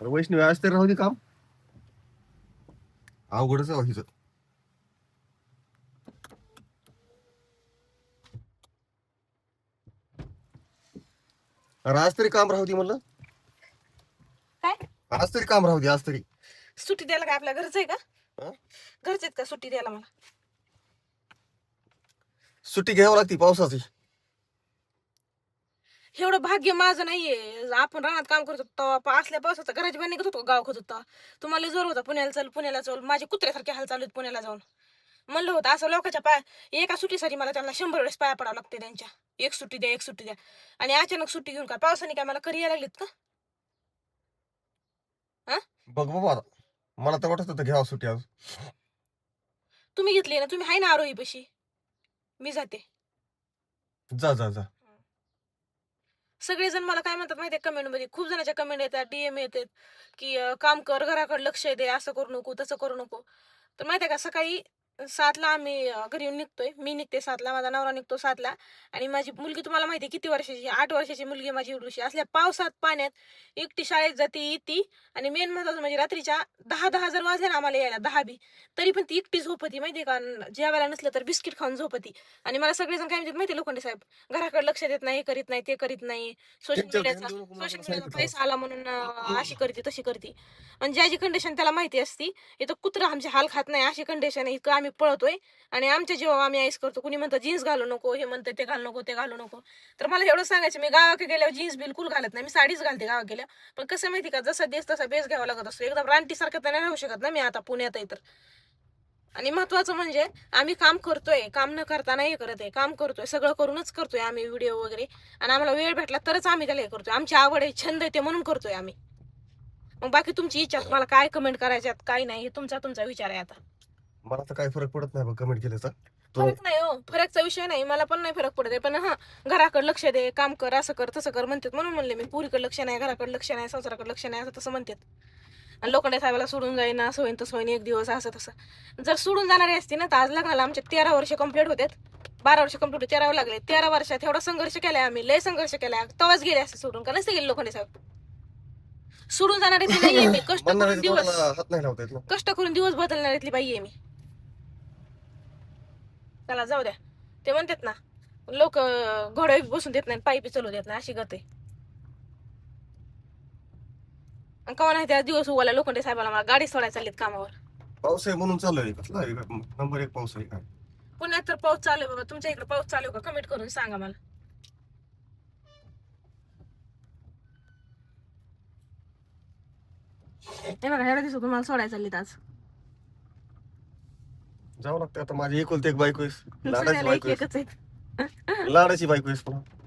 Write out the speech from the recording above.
वैष्णवी आज तरी राहू दे काम. अवघडच आहे हिचं. अरे आज तरी काम राहू दे म्हणलं. काय आज तरी काम राहू दे आज तरी. सुट्टी द्यायला काय आपल्या घरच आहे का? हं? घरचे आहेत का सुट्टी द्यायला मला? सुट्टी घ्यावं लागते पावसाची. एवढं भाग्य माझं नाहीये. आपण रानात काम करत होतो असल्या पावसाचं घराची बाहेर निघत होतो गाव खोत होता. तुम्हाला जोर होता पुण्याला चल माझे कुत्र्यासारखे हाल चालू आहेत पुण्याला जाऊन. म्हणलं होतं असं लोकांच्या पाय एका सुट्टीसाठी मला त्यांना 100 वेळेस पाया पडावं लागते त्यांच्या. एक सुट्टी द्या एक सुट्टी द्या. आणि अचानक सुट्टी घेऊन काय पावसाने काय मला करी यायला लागलीत का? हा बघ बाबा आता. मला तर वाटत होतं घ्यावं सुट्टी आज. तुम्ही घेतली ना, तुम्ही आहे ना आरोही पशी. मी जाते. जा जा जा. सगळेजण मला काय म्हणतात माहितीये कमेंट मध्ये, खूप जणांच्या कमेंट येतात, डीएम येतात की काम कर, घराकडे लक्ष दे, असं करू नको तसं करू नको. तर माहितीये का सकाळी 7ला आम्ही घरी येऊन निघतोय. मी निघते 7ला, माझा नवरा निघतो 7ला. आणि माझी मुलगी तुम्हाला माहिती आहे किती वर्षाची, 8 वर्षाची मुलगी आहे माझी एवढीशी. असल्या पावसात पाण्यात एकटी शाळेत जाते येते. आणि मेन महत्वाचं म्हणजे रात्रीच्या 10 जर वाजले ना आम्हाला यायला 10 बी, तरी पण ती एकटी झोपती माहितीये का. जेवायला नसलं तर बिस्किट खाऊन झोपती. आणि मला सगळेजण काय म्हणतात माहिती लोखंडे साहेब, घराकडे लक्ष देत नाही, हे करीत नाही, ते करीत नाही, सोशल मीडियाचा पैसा आला म्हणून अशी करते तशी करते. आणि ज्याची कंडिशन त्याला माहिती असती. इथं कुत्रा आमचे हाल खात नाही अशी कंडिशन आहे. इतकं आम्ही पळतोय आणि आमच्या जेव्हा आम्ही आईस करतो. कुणी म्हणतं जीन्स घालू नको, हे म्हणतं ते घालू नको, ते घालू नको. तर मला एवढं सांगायचं, मी गावाकडे गेल्यावर जीन्स बिलकुल घालत नाही, मी साडीच घालते गावात गेल्या. पण कसं माहिती का, जसा देश तसा बेस घ्यावा लागत असतो. एकदम रानटीसारखं तर नाही राहू शकत ना मी आता पुण्यात आहे तर. आणि महत्वाचं म्हणजे आम्ही काम करतोय, काम न करता नाही करत आहे, काम करतोय, सगळं करूनच करतोय आम्ही व्हिडिओ वगैरे. आणि आम्हाला वेळ भेटला तरच आम्ही त्याला हे करतोय. आमची आवड आहे, छंद आहे, ते म्हणून करतोय आम्ही. मग बाकी तुमची इच्छा, तुम्हाला काय कमेंट करायच्यात काय नाही हे तुमचा विचार आहे. आता मला तर काही फरक पडत नाही बघ कमेंट केल्याचा. तो फरक नाही हो, फरकचा विषय नाही, मला पण नाही फरक पडत आहे. पण हा, घराकडे लक्ष दे, काम कर, असं कर तसं कर म्हणतात म्हणून म्हणले मी. पुरीकडे लक्ष नाही, घराकडे लक्ष नाही, संसाराकडे लक्ष नाही, असं तसं म्हणतात. आणि लोखंडे साहेबाला सोडून जाईन, असं होईन तसं होईन एक दिवस, असं तसं. जर सोडून जाणारी असती ना तर आज लग्नाला आमचे 13 वर्ष कंप्लीट होतात. 12 वर्ष कंप्लीट 13 लागले. 13 वर्षात एवढा संघर्ष केलाय आम्ही, लय संघर्ष केलाय. तेव्हाच गेले असते सोडून, का नसते गेले लोखंडे साहेब. सोडून जाणारी नाहीये मी, कष्ट करून म्हणणाऱ्याच्या दिवस तोंडाला हात नाही लावता येत ना. कष्ट करून दिवस बदलणाऱ्यातली बाई आहे मी. चला जाऊ द्या. ते म्हणतात ना लोक घोड्यावर बसून देत नाही, पायी चालू देत नाही, अशी गत आहे. कवा नाही त्या दिवस उगाला लोखंडे साहेबाला मला गाडी सोडायला चाललीत कामावर. पाऊस आहे म्हणून चालू आहे. कसला आहे? नंबर 1 पाऊस आहे काय. पुण्यात तर पाऊस चालू आहे बाबा. तुमच्या इकडे पाऊस चालू आहे का? कमेंट करून सांगा मला. हे बघा एवढ्या दिवसात तुम्हाला सोडायला चाललीत आज. जावं लागतं आता. माझी एकुलती एक बायको आहे, लाडाची सगळ्याला एक बायको आहे, एकच आहे. लाडाची बायको आहे.